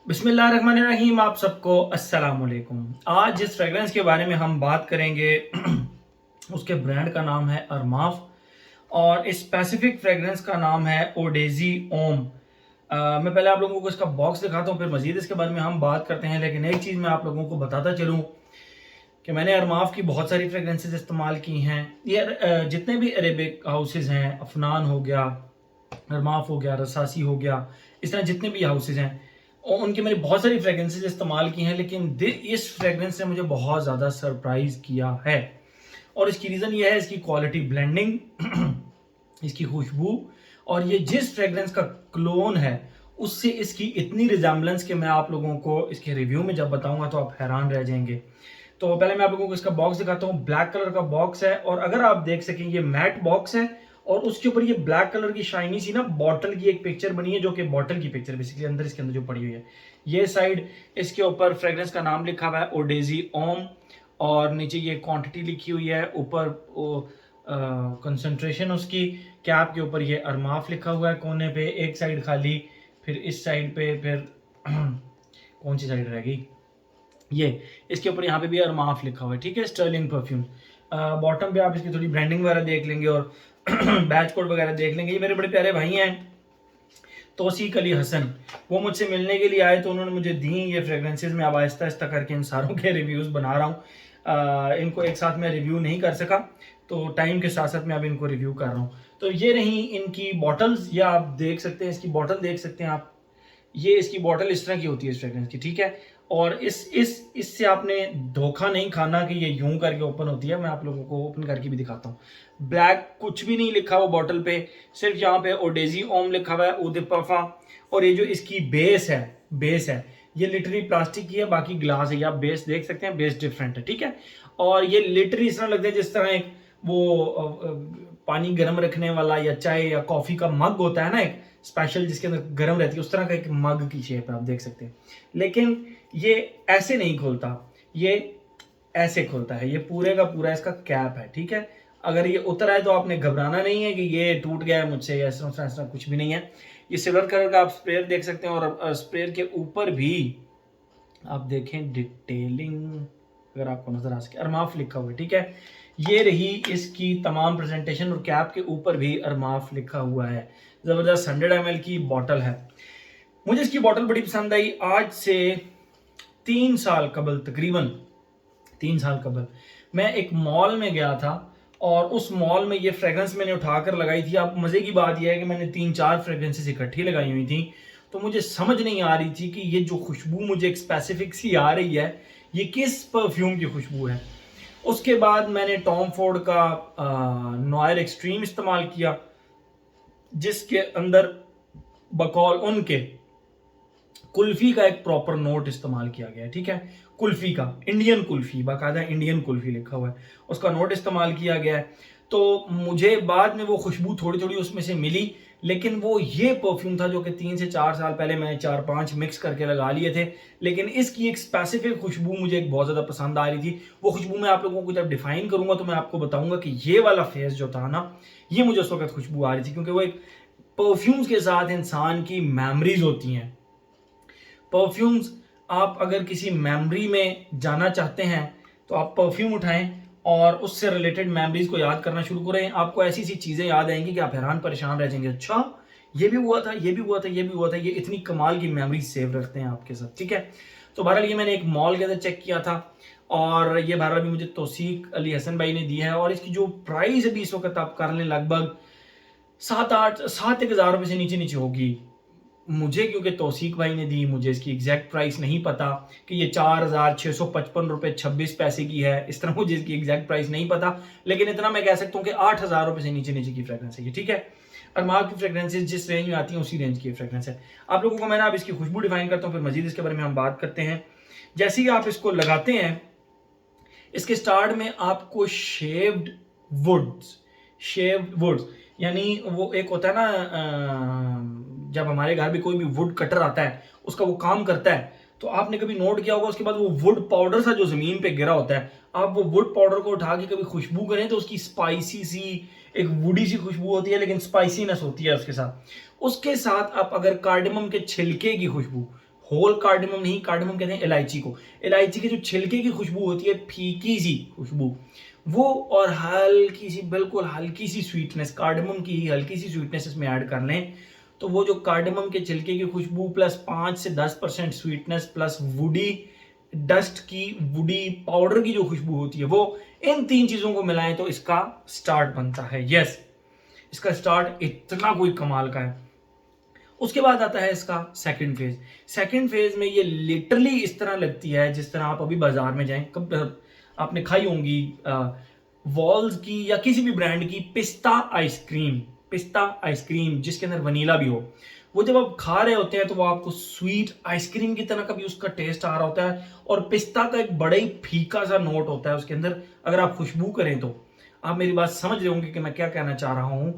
बिस्मिल्लाहिर्रहमानिर्रहीम। आप सबको अस्सलाम वालेकुम। आज जिस फ्रेगरेंस के बारे में हम बात करेंगे उसके ब्रांड का नाम है अरमाफ और इस स्पेसिफिक फ्रेगरेंस का नाम है ओडेजी ओम। मैं पहले आप लोगों को इसका बॉक्स दिखाता हूँ, फिर मजीद इसके बारे में हम बात करते हैं। लेकिन एक चीज़ मैं आप लोगों को बताता चलूँ कि मैंने अरमाफ की बहुत सारी फ्रेगरेंसेज इस्तेमाल की हैं। ये जितने भी अरेबिक हाउसेज हैं, अफनान हो गया, अरमाफ हो गया, रसासी हो गया, इस तरह जितने भी हाउसेज हैं और उनके मैंने बहुत सारी फ्रेगरेंसेज इस्तेमाल की हैं। लेकिन इस फ्रेगरेंस ने मुझे बहुत ज़्यादा सरप्राइज़ किया है और इसकी रीज़न ये है इसकी क्वालिटी ब्लेंडिंग इसकी खुशबू और ये जिस फ्रेगरेंस का क्लोन है उससे इसकी इतनी रिजेम्बलेंस कि मैं आप लोगों को इसके रिव्यू में जब बताऊंगा तो आप हैरान रह जाएंगे। तो पहले मैं आप लोगों को इसका बॉक्स दिखाता हूँ। ब्लैक कलर का बॉक्स है और अगर आप देख सकें ये मैट बॉक्स है और उसके ऊपर ये ब्लैक कलर की शाइनी सी ना बॉटल की एक पिक्चर बनी है, जो कि बॉटल की पिक्चर बेसिकली अंदर इसके अंदर जो पड़ी हुई है। ये साइड इसके ऊपर फ्रेग्रेंस का नाम लिखा हुआ है ओडेजी ओम और नीचे ये क्वांटिटी लिखी हुई है। ऊपर कंसंट्रेशन उसकी कैप के ऊपर ये अरमाफ लिखा हुआ है कोने पे, एक साइड खाली, फिर इस साइड पे फिर कौन सी साइड रहेगी, ये इसके ऊपर यहाँ पे भी अरमाफ लिखा हुआ है। ठीक है, स्टर्लिंग परफ्यूम। बॉटम पे आप इसकी थोड़ी ब्रांडिंग वगैरह देख लेंगे और बैच कोड वगैरह देख लेंगे। ये मेरे बड़े प्यारे भाई हैं तौसीक अली हसन, वो मुझसे मिलने के लिए आए तो उन्होंने मुझे दी ये फ्रेगरेंसेज। मैं अब आहिस्ता आहिस्ता करके इन सारों के रिव्यूज़ बना रहा हूँ। इनको एक साथ मैं रिव्यू नहीं कर सका तो टाइम के साथ साथ मैं अब इनको रिव्यू कर रहा हूँ। तो ये रही इनकी बॉटल्स, या आप देख सकते हैं इसकी बॉटल देख सकते हैं आप। ये इसकी बॉटल इस तरह की होती है इस फ्रेग्रेंस की। ठीक है, और इससे आपने धोखा नहीं खाना कि ये यूं करके ओपन होती है। मैं आप लोगों को ओपन करके भी दिखाता हूँ। ब्लैक कुछ भी नहीं लिखा हुआ बॉटल पे, सिर्फ यहाँ पे ओडेजी ओम लिखा हुआ है, उदपफा। और ये जो इसकी बेस है ये लिटरली प्लास्टिक की है, बाकी ग्लास है। ये आप बेस देख सकते हैं, बेस डिफरेंट है। ठीक है, और ये लिटरली इस तरह लगता है जिस तरह एक पानी गर्म रखने वाला या चाय या कॉफी का मग होता है ना, एक स्पेशल जिसके अंदर गर्म रहती है, उस तरह का एक मग की शेप है, आप देख सकते हैं। लेकिन ये ऐसे नहीं खुलता, ये ऐसे खुलता है। ये पूरे का पूरा इसका कैप है। ठीक है, अगर ये उतर आए तो आपने घबराना नहीं है कि ये टूट गया है मुझसे या ऐसा कुछ भी नहीं है। ये सिल्वर कलर का आप स्प्रेयर देख सकते हैं और स्प्रेयर के ऊपर भी आप देखें डिटेलिंग अगर आपको नजर आ सके, अरमाफ लिखा हुआ है। ठीक है, ये रही इसकी तमाम प्रेजेंटेशन और कैप के ऊपर भी अरमाफ लिखा हुआ है। जबरदस्त 100 ml की बॉटल है। मुझे इसकी बॉटल बड़ी पसंद आई। आज से 3 साल कबल, तकरीबन 3 साल कबल, मैं एक मॉल में गया था और उस मॉल में ये फ्रेग्रेंस मैंने उठाकर लगाई थी। अब मजे की बात यह है कि मैंने 3-4 फ्रेग्रेंसेस इकट्ठी लगाई हुई थी, तो मुझे समझ नहीं आ रही थी कि ये जो खुशबू मुझे एक स्पेसिफिक सी आ रही है ये किस परफ्यूम की खुशबू है। उसके बाद मैंने टॉम फोर्ड का नॉयर एक्सट्रीम इस्तेमाल किया, जिसके अंदर बकौल उनके कुल्फी का एक प्रॉपर नोट इस्तेमाल किया गया है। ठीक है, कुल्फी का, इंडियन कुल्फी, बाकायदा इंडियन कुल्फी लिखा हुआ है, उसका नोट इस्तेमाल किया गया है। तो मुझे बाद में वो खुशबू थोड़ी थोड़ी उसमें से मिली, लेकिन वो ये परफ्यूम था जो कि 3 से 4 साल पहले मैंने 4-5 मिक्स करके लगा लिए थे। लेकिन इसकी एक स्पेसिफिक खुशबू मुझे एक बहुत ज़्यादा पसंद आ रही थी। वो खुशबू मैं आप लोगों को जब डिफाइन करूंगा तो मैं आपको बताऊंगा कि ये वाला फेस जो था ना, ये मुझे उस वक्त खुशबू आ रही थी, क्योंकि वो एक परफ्यूम्स के साथ इंसान की मेमोरीज होती हैं। परफ्यूम्स, आप अगर किसी मेमोरी में जाना चाहते हैं तो आप परफ्यूम उठाएं और उससे रिलेटेड मेमोरीज को याद करना शुरू करें। आपको ऐसी सी चीज़ें याद आएंगी कि आप हैरान परेशान रह जाएंगे, अच्छा ये भी हुआ था, ये भी हुआ था, ये भी हुआ था। ये इतनी कमाल की मेमोरीज सेव रखते हैं आपके साथ। ठीक है, तो बहरहाल ये मैंने एक मॉल के अंदर चेक किया था और ये बहरहाल भी मुझे तौसीक अली हसन भाई ने दी है। और इसकी जो प्राइस अभी इस वक्त आप कर लें लगभग 7-8 रुपये से नीचे नीचे होगी मुझे, क्योंकि तौसीक भाई ने दी। मुझे इसकी एग्जैक्ट प्राइस नहीं पता कि ये 4,655 रुपये 26 पैसे की है, इस तरह मुझे इसकी एग्जैक्ट प्राइस नहीं पता। लेकिन इतना मैं कह सकता हूँ कि 8,000 रुपये से नीचे नीचे की फ्रेग्रेंस है ये। ठीक है, अरमाफ की फ्रेग्रेंसेज जिस रेंज में आती हैं उसी रेंज की फ्रेग्रेंस है। आप लोगों को मैंने अब इसकी खुशबू डिफाइन करता हूँ, फिर मजीद इसके बारे में हम बात करते हैं। जैसे ही आप इसको लगाते हैं, इसके स्टार्ट में आपको शेव्ड वुड्स यानी वो एक होता है ना, जब हमारे घर में कोई भी वुड कटर आता है उसका वो काम करता है, तो आपने कभी नोट किया होगा उसके बाद वो वुड पाउडर सा जो जमीन पे गिरा होता है, आप वो वुड पाउडर को उठा के कभी खुशबू करें तो उसकी स्पाइसी सी एक वुडी सी खुशबू होती है, लेकिन स्पाइसीनेस होती है उसके साथ। उसके साथ आप अगर कार्डमम के छिलके की खुशबू, होल कार्डमम नहीं, कार्डमम कहते हैं इलायची को, इलायची के जो छिलके की खुशबू होती है, फीकी सी खुशबू वो, और हल्की सी, बिल्कुल हल्की सी स्वीटनेस, कार्डमम की हल्की सी स्वीटनेस इसमें ऐड कर लें, तो वो जो कार्डमम के छिलके की खुशबू प्लस 5 से 10% स्वीटनेस प्लस वुडी डस्ट की, वुडी पाउडर की जो खुशबू होती है, वो इन 3 चीजों को मिलाएं तो इसका स्टार्ट बनता है। यस, इसका स्टार्ट इतना कोई कमाल का है। उसके बाद आता है इसका सेकंड फेज। सेकंड फेज में ये लिटरली इस तरह लगती है जिस तरह आप अभी बाजार में जाएं, कब आपने खाई होंगी वॉल्स की या किसी भी ब्रांड की पिस्ता आइसक्रीम, पिस्ता आइसक्रीम जिसके अंदर वनीला भी हो, वो जब आप खा रहे होते हैं तो वो आपको स्वीट आइसक्रीम की तरह का भी उसका टेस्ट आ रहा होता है, और पिस्ता का एक बड़ा ही फीका सा नोट होता है उसके अंदर। अगर आप खुशबू करें तो आप मेरी बात समझ रहे होंगे कि मैं क्या कहना चाह रहा हूं।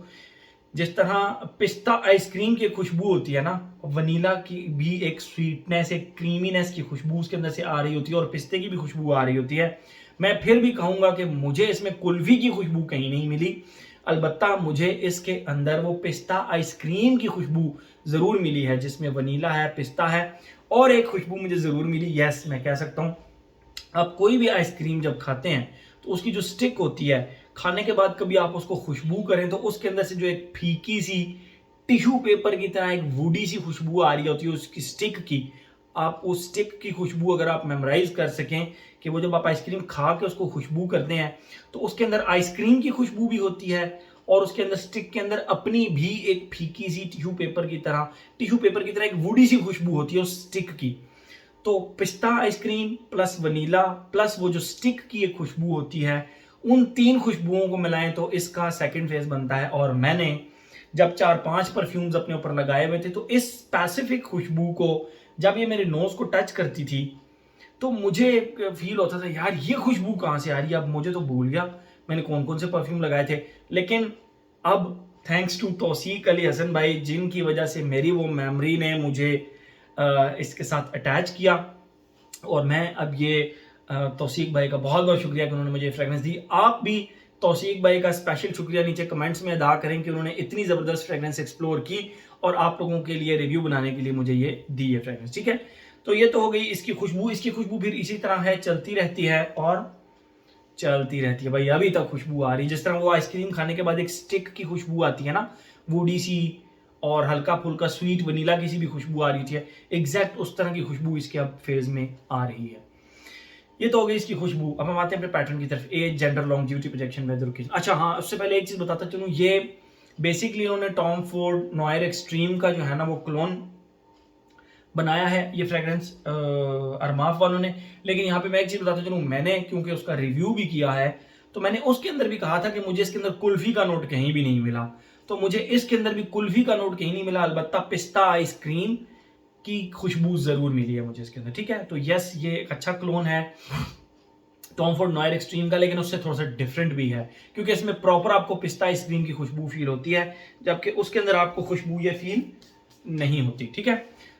जिस तरह पिस्ता आइसक्रीम की खुशबू होती है ना, वनीला की भी एक स्वीटनेस, एक क्रीमीनेस की खुशबू उसके अंदर से आ रही होती है, और पिस्ते की भी खुशबू आ रही होती है। मैं फिर भी कहूंगा कि मुझे इसमें कुल्फी की खुशबू कहीं नहीं मिली, अलबत्ता मुझे इसके अंदर वो पिस्ता आइसक्रीम की खुशबू जरूर मिली है जिसमें वनीला है, पिस्ता है, और एक खुशबू मुझे जरूर मिली। यस, मैं कह सकता हूं आप कोई भी आइसक्रीम जब खाते हैं तो उसकी जो स्टिक होती है, खाने के बाद कभी आप उसको खुशबू करें तो उसके अंदर से जो एक फीकी सी टिश्यू पेपर की तरह एक वुडी सी खुशबू आ रही होती है उसकी स्टिक की। आप उस स्टिक की खुशबू अगर आप मेमोराइज कर सकें कि वो जब आप आइसक्रीम खा के उसको खुशबू करते हैं तो उसके अंदर आइसक्रीम की खुशबू भी होती है, और उसके अंदर स्टिक के अंदर अपनी भी एक फीकी सी टिश्यू पेपर की तरह एक वुडी सी खुशबू होती है उस स्टिक की। तो पिस्ता आइसक्रीम प्लस वनीला प्लस वो जो स्टिक की एक खुशबू होती है, उन 3 खुशबुओं को मिलाएं तो इसका सेकंड फेज बनता है। और मैंने जब 4-5 परफ्यूम्स अपने ऊपर लगाए हुए थे तो इस स्पेसिफिक खुशबू को जब ये मेरे नोज को टच करती थी तो मुझे फील होता था यार ये खुशबू कहाँ से आ रही है। अब मुझे तो भूल गया मैंने कौन कौन से परफ्यूम लगाए थे, लेकिन अब थैंक्स टू तौसीक अली हसन भाई जिनकी वजह से मेरी वो मेमोरी ने मुझे इसके साथ अटैच किया, और मैं अब ये तौसीक भाई का बहुत बहुत शुक्रिया कि उन्होंने मुझे फ्रेगरेंस दी। आप भी तौसीक भाई का स्पेशल शुक्रिया नीचे कमेंट्स में अदा करें कि उन्होंने इतनी ज़बरदस्त फ्रेगरेंस एक्सप्लोर की और आप लोगों के लिए रिव्यू बनाने के लिए मुझे ये दी है फ्रेगरेंस। ठीक है, तो ये तो हो गई इसकी खुशबू। इसकी खुशबू फिर इसी तरह है, चलती रहती है और चलती रहती है भाई, अभी तक खुशबू आ रही है। जिस तरह वो आइसक्रीम खाने के बाद एक स्टिक की खुशबू आती है ना, वुडी सी और हल्का फुल्का स्वीट वनीला की सी भी खुशबू आ रही थी, एग्जैक्ट उस तरह की खुशबू इसके अब फेज में आ रही है। ये तो हो गई इसकी खुशबू। अब हम आते हैं अपने पैटर्न की तरफ, age, gender, longevity, projection, weather की। अच्छा हाँ, उससे पहले एक चीज बताता चलूं, ये बेसिकली उन्होंने टॉम फोर्ड नॉयर एक्सट्रीम का जो है ना वो क्लोन बनाया है ये फ्रेग्रेंस अरमाफ वालों ने। लेकिन यहाँ पे मैं एक चीज बताता चलूं, मैंने क्योंकि उसका रिव्यू भी किया है तो मैंने उसके अंदर भी कहा था कि मुझे इसके अंदर कुल्फी का नोट कहीं भी नहीं मिला, तो मुझे इसके अंदर भी कुल्फी का नोट कहीं नहीं मिला, अलबत्ता पिस्ता आइसक्रीम की खुशबू जरूर मिली है मुझे इसके अंदर। ठीक है, तो यस ये एक अच्छा क्लोन है टॉम फोर्ड नॉयर एक्सट्रीम का, लेकिन उससे थोड़ा सा डिफरेंट भी है क्योंकि इसमें प्रॉपर आपको पिस्ता आइसक्रीम की खुशबू फील होती है, जबकि उसके अंदर आपको खुशबू ये फील नहीं होती। ठीक है,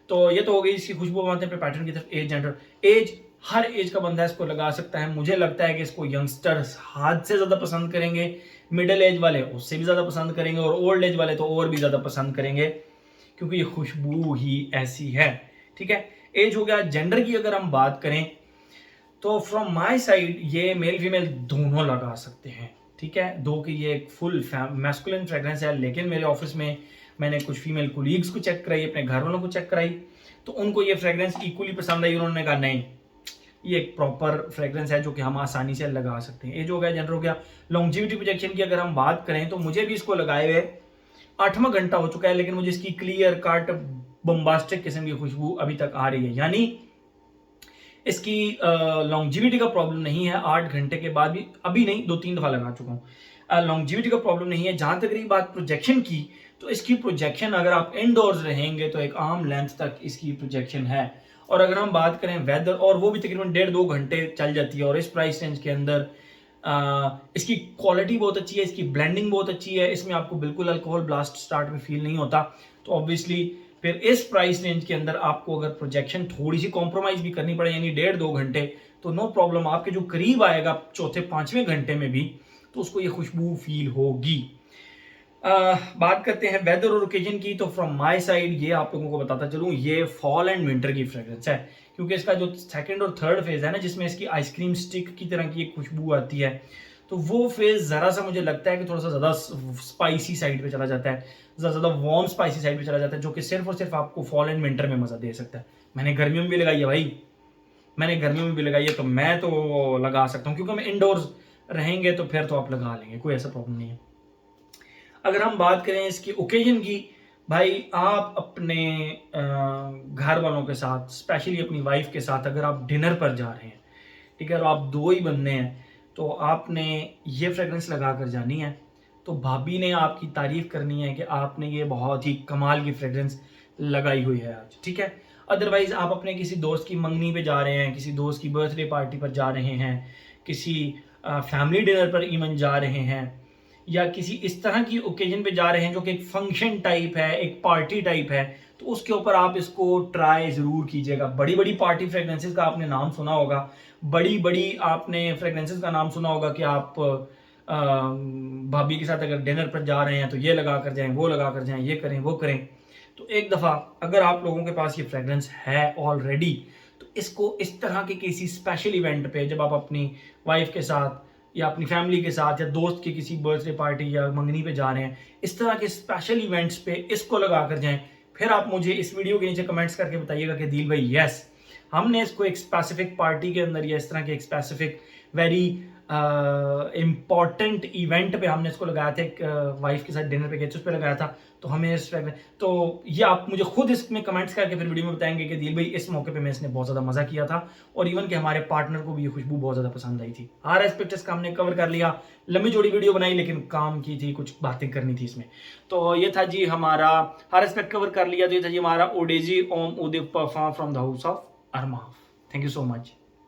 तो ये तो हो गई इसकी खुशबू। मानते हैं पैटर्न की तरफ, एज, जेंडर। एज, हर एज का बंदा इसको लगा सकता है। मुझे लगता है कि इसको यंगस्टर्स हाथ से ज्यादा पसंद करेंगे, मिडिल एज वाले उससे भी ज्यादा पसंद करेंगे, और ओल्ड एज वाले तो और भी ज्यादा पसंद करेंगे क्योंकि ये खुशबू ही ऐसी है। ठीक है, एज हो गया। जेंडर की अगर हम बात करें तो फ्रॉम माय साइड ये मेल फीमेल दोनों लगा सकते हैं। ठीक है, दो कि ये एक फुल मैस्कुलिन फ्रेग्रेंस है, लेकिन मेरे ऑफिस में मैंने कुछ फीमेल कोलीग्स को चेक कराई, अपने घर वालों को चेक कराई, तो उनको ये फ्रेग्रेंस इक्वली पसंद आई। उन्होंने कहा नहीं ये एक प्रॉपर फ्रेग्रेंस है जो कि हम आसानी से लगा सकते हैं। एज हो गया, जेंडर हो गया। लॉन्जेविटी प्रोजेक्शन की अगर हम बात करें तो मुझे भी इसको लगाए हुए 8वां घंटा हो चुका है, लेकिन मुझे इसकी क्लियर कट बम्बास्टिक किस्म की खुशबू अभी तक आ रही है, यानी इसकी लॉन्जिविटी का प्रॉब्लम नहीं है। 8 घंटे के बाद भी, अभी नहीं 2-3 दफा लगा चुका हूँ, लॉन्जिविटी का प्रॉब्लम नहीं है। जहां तक रही बात प्रोजेक्शन की, तो इसकी प्रोजेक्शन अगर आप इनडोर्स रहेंगे तो एक आर्म लेंथ तक इसकी प्रोजेक्शन है, और अगर हम बात करें वेदर, और वो भी तकरीबन 1.5-2 घंटे चल जाती है, और इस प्राइस रेंज के अंदर इसकी क्वालिटी बहुत अच्छी है, इसकी ब्लेंडिंग बहुत अच्छी है, इसमें आपको बिल्कुल अल्कोहल ब्लास्ट स्टार्ट में फील नहीं होता। तो ऑब्वियसली फिर इस प्राइस रेंज के अंदर आपको अगर प्रोजेक्शन थोड़ी सी कॉम्प्रोमाइज भी करनी पड़े, यानी 1.5-2 घंटे, तो नो प्रॉब्लम, आपके जो करीब आएगा 4थे-5वें घंटे में भी तो उसको ये खुशबू फील होगी। बात करते हैं वेदर और ओकेजन की। तो फ्रॉम माय साइड ये आप लोगों को बताता चलूँ, ये फॉल एंड विंटर की फ्रेग्रेंस है, क्योंकि इसका जो सेकंड और थर्ड फेज है ना, जिसमें इसकी आइसक्रीम स्टिक की तरह की एक खुशबू आती है, तो वो फेज ज़रा सा मुझे लगता है कि थोड़ा सा ज़्यादा स्पाइसी साइड पे चला जाता है, ज़्यादा वार्म स्पाइसी साइड पे चला जाता है, जो कि सिर्फ और सिर्फ आपको फॉल एंड विंटर में मज़ा दे सकता है। मैंने गर्मियों में भी लगाई है भाई, मैंने गर्मियों में भी लगाई है, तो मैं तो लगा सकता हूँ, क्योंकि हम इंडोर्स रहेंगे तो फिर तो आप लगा लेंगे, कोई ऐसा प्रॉब्लम नहीं है। अगर हम बात करें इसकी ओकेजन की, भाई आप अपने घर वालों के साथ, स्पेशली अपनी वाइफ के साथ अगर आप डिनर पर जा रहे हैं, ठीक है, और आप दो ही बंदे हैं, तो आपने ये फ्रेग्रेंस लगा कर जानी है। तो भाभी ने आपकी तारीफ करनी है कि आपने ये बहुत ही कमाल की फ्रेग्रेंस लगाई हुई है आज, ठीक है। अदरवाइज आप अपने किसी दोस्त की मंगनी पे जा रहे हैं, किसी दोस्त की बर्थडे पार्टी पर जा रहे हैं, किसी फैमिली डिनर पर इवन जा रहे हैं, या किसी इस तरह की ओकेजन पे जा रहे हैं जो कि एक फंक्शन टाइप है, एक पार्टी टाइप है, तो उसके ऊपर आप इसको ट्राई ज़रूर कीजिएगा। बड़ी बड़ी पार्टी फ्रेग्रेंसेस का आपने नाम सुना होगा, बड़ी बड़ी आपने फ्रेग्रेंसेस का नाम सुना होगा कि आप भाभी के साथ अगर डिनर पर जा रहे हैं तो ये लगा कर जाएं, वो लगा कर जाएं, ये करें वो करें। तो एक दफ़ा अगर आप लोगों के पास ये फ्रेग्रेंस है ऑलरेडी, तो इसको इस तरह के किसी स्पेशल इवेंट पे, जब आप अपनी वाइफ के साथ या अपनी फैमिली के साथ या दोस्त की किसी बर्थडे पार्टी या मंगनी पे जा रहे हैं, इस तरह के स्पेशल इवेंट्स पे इसको लगा कर जाएं। फिर आप मुझे इस वीडियो के नीचे कमेंट्स करके बताइएगा कि दिल भाई यस, हमने इसको एक स्पेसिफिक पार्टी के अंदर या इस तरह के एक स्पेसिफिक वेरी इम्पॉर्टेंट इवेंट पे हमने इसको लगाया था, एक वाइफ के साथ डिनर पे गए थे, उस पर लगाया था, तो हमें इस तो ये आप मुझे खुद इसमें कमेंट्स करके फिर वीडियो में बताएंगे कि दिल भाई इस मौके पे मैं इसने बहुत ज़्यादा मज़ा किया था, और इवन कि हमारे पार्टनर को भी ये खुशबू बहुत ज़्यादा पसंद आई थी। हर एस्पेक्ट इसका हमने कवर कर लिया, लंबी चौड़ी वीडियो बनाई लेकिन काम की थी, कुछ बातें करनी थी इसमें। तो ये था जी हमारा, हर एस्पेक्ट कवर कर लिया, तो ये था जी हमारा ओडेजी Om Udip perform from the house of Armaf. Thank you so much.